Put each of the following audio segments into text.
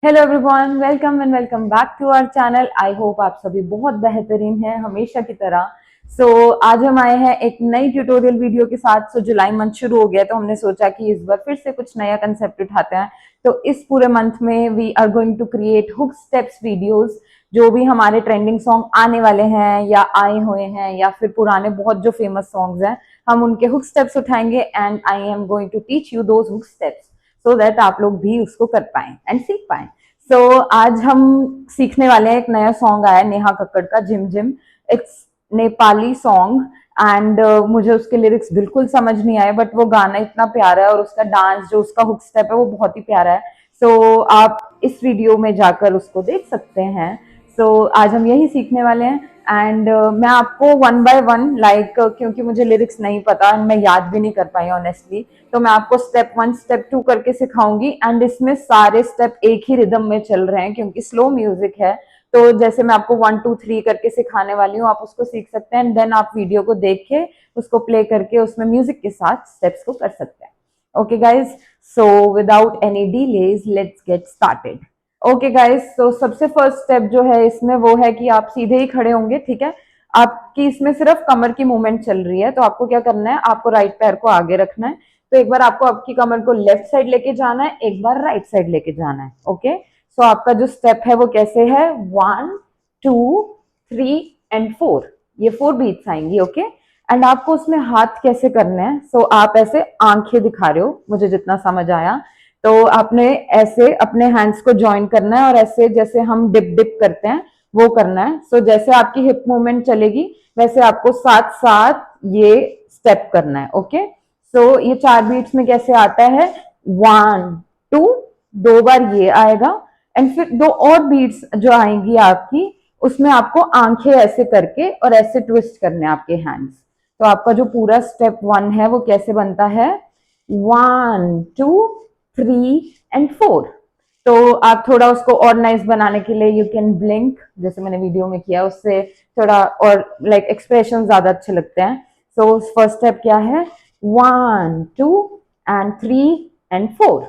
Hello everyone, welcome and welcome back to our channel. I hope आप सभी बहुत बेहतरीन हैं हमेशा की तरह। आज हम आए हैं एक नई ट्यूटोरियल वीडियो के साथ। जुलाई मंथ शुरू हो गया तो हमने सोचा कि इस बार फिर से कुछ नया कंसेप्ट उठाते हैं। तो इस पूरे मंथ में we are going to create hook steps videos. जो भी हमारे ट्रेंडिंग सॉन्ग आने वाले हैं या आए हुए हैं या फिर पुराने बहुत जो फेमस सॉन्ग्स हैं, हम उनके हुक स्टेप्स उठाएंगे and I am going to teach you those hook steps so that आप लोग भी उसको कर पाए एंड सीख पाए। आज हम सीखने वाले हैं एक नया सॉन्ग आया नेहा कक्कड़ का, gym gym. It's Nepali song and मुझे उसके लिरिक्स बिल्कुल समझ नहीं आए, बट वो गाना इतना प्यारा है और उसका डांस जो उसका हुक स्टेप है वो बहुत ही प्यारा है। आप इस वीडियो में जाकर उसको देख सकते हैं। आज हम यही सीखने वाले हैं एंड मैं आपको वन बाय वन क्योंकि मुझे लिरिक्स नहीं पता एंड मैं याद भी नहीं कर पाई ऑनेस्टली, तो मैं आपको स्टेप 1 स्टेप 2 करके सिखाऊंगी। एंड इसमें सारे स्टेप एक ही रिदम में चल रहे हैं क्योंकि स्लो म्यूजिक है। तो जैसे मैं आपको 1 2 3 करके सिखाने वाली हूँ, आप उसको सीख सकते हैं एंड देन आप वीडियो को देख के उसको प्ले करके उसमें म्यूजिक के साथ स्टेप्स को कर सकते हैं। Okay guys, so without any delays let's get started. Okay guys, तो सबसे फर्स्ट स्टेप जो है इसमें वो है कि आप सीधे ही खड़े होंगे, ठीक है। आपकी इसमें सिर्फ कमर की मूवमेंट चल रही है, तो आपको क्या करना है, आपको राइट पैर को आगे रखना है। तो एक बार आपको आपकी कमर को लेफ्ट साइड लेके जाना है, एक बार राइट साइड लेके जाना है। ओके, सो आपका जो स्टेप है वो कैसे है, 1 2 3 एंड 4, ये 4 बीट्स आएंगी। ओके, एंड आपको उसमें हाथ कैसे करने हैं, आप ऐसे आंखें दिखा रहे हो मुझे जितना समझ आया। तो आपने ऐसे अपने हैंड्स को ज्वाइन करना है और ऐसे जैसे हम डिप डिप करते हैं वो करना है। जैसे आपकी हिप मूवमेंट चलेगी वैसे आपको साथ साथ ये स्टेप करना है। ओके, ये 4 बीट्स में कैसे आता है, 1 2, 2 बार ये आएगा एंड फिर 2 और बीट्स जो आएंगी आपकी, उसमें आपको आंखें ऐसे करके और ऐसे ट्विस्ट करने हैं आपके हैंड्स। तो आपका जो पूरा स्टेप 1 है वो कैसे बनता है, 1 2 3 एंड 4। तो आप थोड़ा उसको और नाइस बनाने के लिए यू कैन ब्लिंक, जैसे मैंने वीडियो में किया, उससे थोड़ा और एक्सप्रेशन ज्यादा अच्छे लगते हैं। फर्स्ट स्टेप क्या है, 1 2 एंड 3 एंड 4।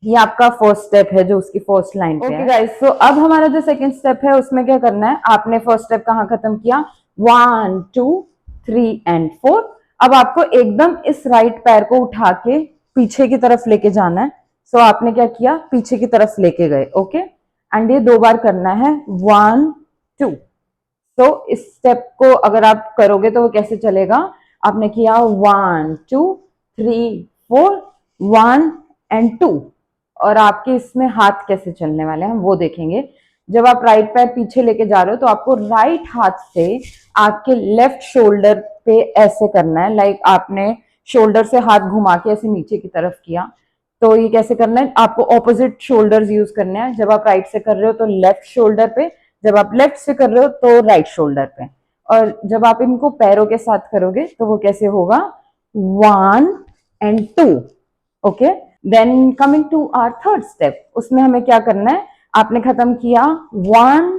ये आपका फर्स्ट स्टेप है जो उसकी फर्स्ट लाइन पे है। ओके गाइस, अब हमारा जो सेकंड स्टेप है उसमें क्या करना है, आपने फर्स्ट स्टेप कहाँ खत्म किया, 1 2 3 एंड 4। अब आपको एकदम इस राइट पैर को उठा के पीछे की तरफ लेके जाना है। आपने क्या किया, पीछे की तरफ लेके गए। ओके, एंड ये 2 बार करना है, 1 2। इस स्टेप को अगर आप करोगे तो वो कैसे चलेगा, आपने किया 1 2 3 4 1 एंड 2, और आपके इसमें हाथ कैसे चलने वाले हैं वो देखेंगे। जब आप राइट पैर पीछे लेके जा रहे हो तो आपको राइट हाथ से आपके लेफ्ट शोल्डर पे ऐसे करना है। आपने शोल्डर से हाथ घुमा के ऐसे नीचे की तरफ किया, तो ये कैसे करना है, आपको ऑपोजिट शोल्डर्स यूज करने हैं। जब आप राइट से कर रहे हो तो लेफ्ट शोल्डर पे, जब आप लेफ्ट से कर रहे हो तो राइट शोल्डर पे। और जब आप इनको पैरों के साथ करोगे तो वो कैसे होगा, 1 and 2। Okay, then coming to our third step, उसमें हमें क्या करना है, आपने खत्म किया 1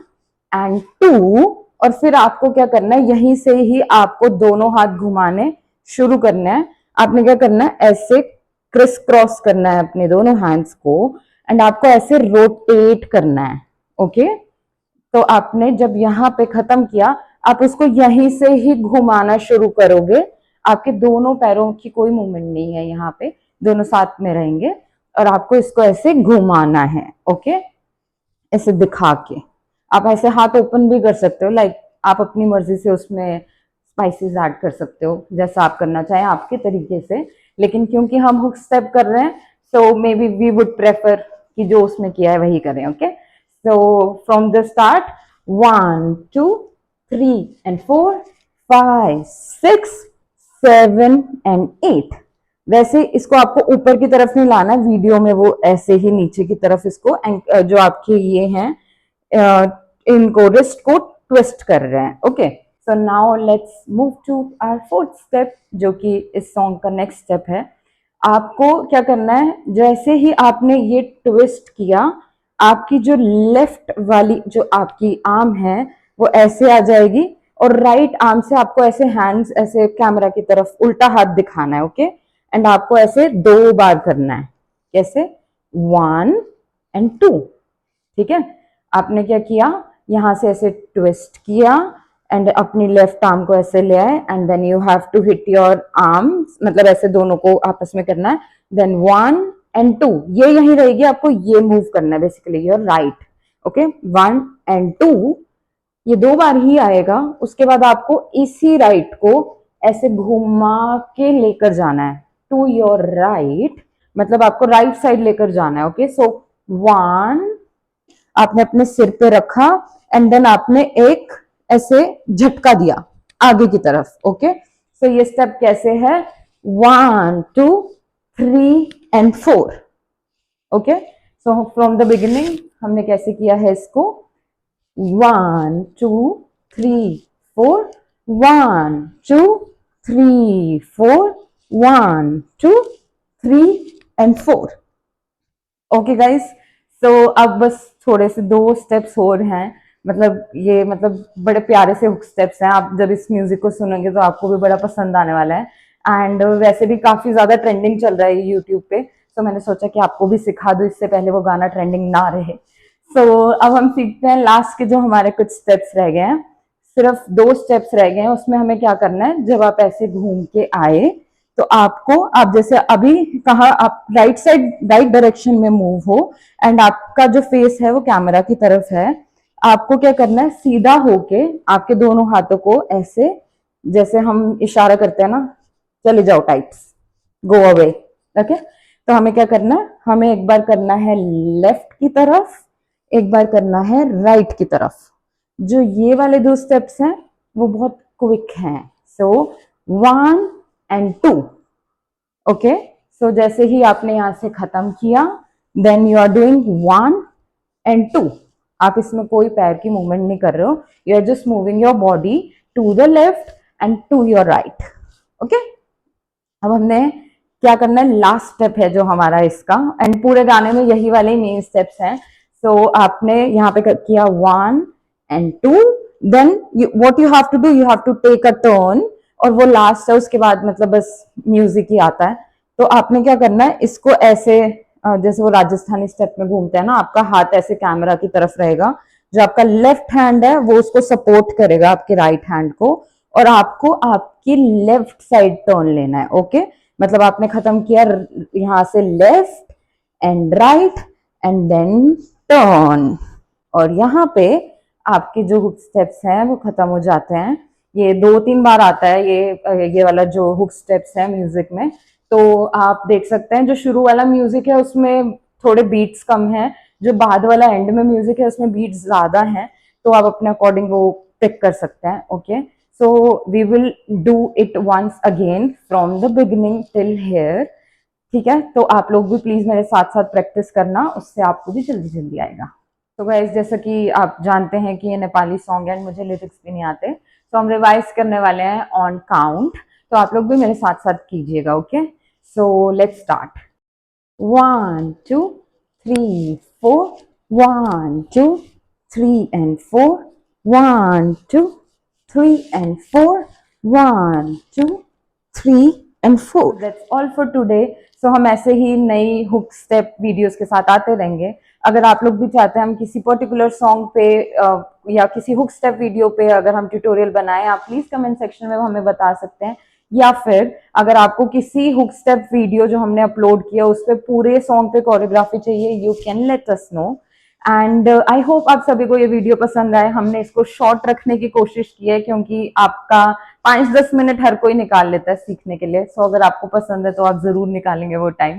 एंड 2, और फिर आपको क्या करना है, यहीं से ही आपको दोनों हाथ घुमाने शुरू करना है। आपने क्या करना है, ऐसे क्रिस क्रॉस करना है अपने दोनों हैंड्स को एंड आपको ऐसे रोटेट करना है। ओके, तो आपने जब यहाँ पे खत्म किया, आप इसको यहीं से ही घुमाना शुरू करोगे। आपके दोनों पैरों की कोई मूवमेंट नहीं है, यहाँ पे दोनों साथ में रहेंगे और आपको इसको ऐसे घुमाना है। ओके, ऐसे दिखा के आप ऐसे हाथ ओपन भी कर सकते हो, आप अपनी मर्जी से उसमें स्पाइसेस ऐड कर सकते हो, जैसा आप करना चाहें आपके तरीके से। लेकिन क्योंकि हम हुक स्टेप कर रहे हैं, maybe we would prefer कि जो उसमें किया है वही करें। Okay, from the start, 1 2 3 and 4 5 6 7 and 8। वैसे इसको आपको ऊपर की तरफ नहीं लाना, वीडियो में वो ऐसे ही नीचे की तरफ इसको जो आपके ये हैं इनको रिस्ट को ट्विस्ट कर रहे हैं। Okay, so now let's move to our fourth step, जो कि इस सॉन्ग का नेक्स्ट स्टेप है। आपको क्या करना है, जैसे ही आपने ये ट्विस्ट किया, आपकी जो लेफ्ट वाली जो आपकी आर्म है वो ऐसे आ जाएगी और राइट आर्म से आपको ऐसे हैंड्स ऐसे कैमरा की तरफ उल्टा हाथ दिखाना है। ओके, एंड आपको ऐसे 2 बार करना है। कैसे, 1 एंड 2। ठीक है। आपने क्या किया, यहाँ से ऐसे ट्विस्ट किया एंड अपनी लेफ्ट आर्म को ऐसे ले आए and then you have to hit your arms, मतलब ऐसे दोनों को आपस में करना है। देन 1 and 2 ये यही रहेगी, आपको ये मूव करना है basically your right. Okay, 1 and 2 ये 2 बार ही आएगा। उसके बाद आपको इसी राइट को ऐसे घुमा के लेकर जाना है टू योर राइट, मतलब आपको राइट साइड लेकर जाना है। ओके, सो 1 आपने अपने सिर पे रखा एंड देन आपने एक ऐसे झटका दिया आगे की तरफ। ओके, सो ये स्टेप कैसे है, 1 2 3 and 4। Okay, so from the beginning हमने कैसे किया है इसको, 1 2 3 4, 1 2 3 4, 1 2 3 and 4। ओके गाइस, सो अब बस थोड़े से 2 स्टेप्स और हैं, मतलब ये मतलब बड़े प्यारे से हुक स्टेप्स हैं। आप जब इस म्यूजिक को सुनोगे तो आपको भी बड़ा पसंद आने वाला है एंड वैसे भी काफी ज्यादा ट्रेंडिंग चल रहा है यूट्यूब पे, तो मैंने सोचा कि आपको भी सिखा दूं इससे पहले वो गाना ट्रेंडिंग ना रहे। सो अब हम सीखते हैं लास्ट के जो हमारे कुछ स्टेप्स रह गए हैं, सिर्फ 2 स्टेप्स रह गए हैं। उसमें हमें क्या करना है, जब आप ऐसे घूम के आए तो आपको, आप जैसे अभी कहा आप राइट साइड राइट डायरेक्शन में मूव हो एंड आपका जो फेस है वो कैमरा की तरफ है, आपको क्या करना है, सीधा होके आपके दोनों हाथों को ऐसे, जैसे हम इशारा करते हैं ना, चले जाओ टाइप्स, गो अवे। ओके, तो हमें क्या करना है, हमें एक बार करना है लेफ्ट की तरफ, एक बार करना है राइट की तरफ। जो ये वाले 2 स्टेप्स हैं वो बहुत क्विक हैं, सो 1 and 2। ओके, सो जैसे ही आपने यहां से खत्म किया, then you are doing 1 and 2। आप इसमें कोई पैर की मूवमेंट नहीं कर रहे हो, you are just moving your body to the left and to your right. Okay, अब हमने क्या करना है, लास्ट स्टेप है जो हमारा इसका, एंड पूरे गाने में यही वाले मेन स्टेप्स हैं। सो आपने यहाँ पे किया 1 and 2, then what you have to do, you have to take a turn, और वो लास्ट है, उसके बाद मतलब बस म्यूजिक ही आता है। तो आपने क्या करना है, इसको ऐसे जैसे वो राजस्थानी स्टेप में घूमते हैं ना, आपका हाथ ऐसे कैमरा की तरफ रहेगा, जो आपका लेफ्ट हैंड है वो उसको सपोर्ट करेगा आपके राइट हैंड को, और आपको आपकी लेफ्ट साइड टर्न लेना है। ओके, मतलब आपने खत्म किया यहां से left and right and then turn, और यहाँ पे आपके जो हुक स्टेप्स हैं वो खत्म हो जाते हैं। ये 2-3 बार आता है ये वाला जो हुक स्टेप्स है म्यूजिक में। तो आप देख सकते हैं जो शुरू वाला म्यूजिक है उसमें थोड़े बीट्स कम हैं, जो बाद वाला एंड में म्यूजिक है उसमें बीट्स ज्यादा हैं, तो आप अपने अकॉर्डिंग वो पिक कर सकते हैं। Okay, so we will do it once again from the beginning till here. ठीक है, तो आप लोग भी प्लीज मेरे साथ साथ प्रैक्टिस करना, उससे आपको भी जल्दी जल्दी आएगा। तो गाइस, जैसा कि आप जानते हैं कि ये नेपाली सॉन्ग है, मुझे लिरिक्स भी नहीं आते, तो हम रिवाइज करने वाले हैं ऑन काउंट, तो आप लोग भी मेरे साथ साथ कीजिएगा। Okay, so let's start. 1 2 3 4, 1 2 3 and 4, 1 2 3 and 4, 1 2 3 and 4। That's all for today। So हम ऐसे ही नई हुक स्टेप वीडियोस के साथ आते रहेंगे। अगर आप लोग भी चाहते हैं हम किसी पर्टिकुलर सॉन्ग पे या किसी हुक स्टेप वीडियो पे अगर हम ट्यूटोरियल बनाएं, आप प्लीज कमेंट सेक्शन में हमें बता सकते हैं, या फिर अगर आपको किसी हुक स्टेप वीडियो जो हमने अपलोड किया उस पर पूरे सॉन्ग पे कोरियोग्राफी चाहिए, you can let us know. And I hope आप सभी को ये वीडियो पसंद आए। हमने इसको शॉर्ट रखने की कोशिश की है क्योंकि आपका 5-10 मिनट हर कोई निकाल लेता है सीखने के लिए, सो अगर आपको पसंद है तो आप जरूर निकालेंगे वो टाइम।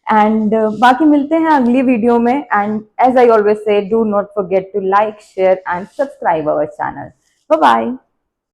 एंड बाकी मिलते हैं अगली वीडियो में, and as I always say, do not forget to like, share and subscribe our channel. Bye bye.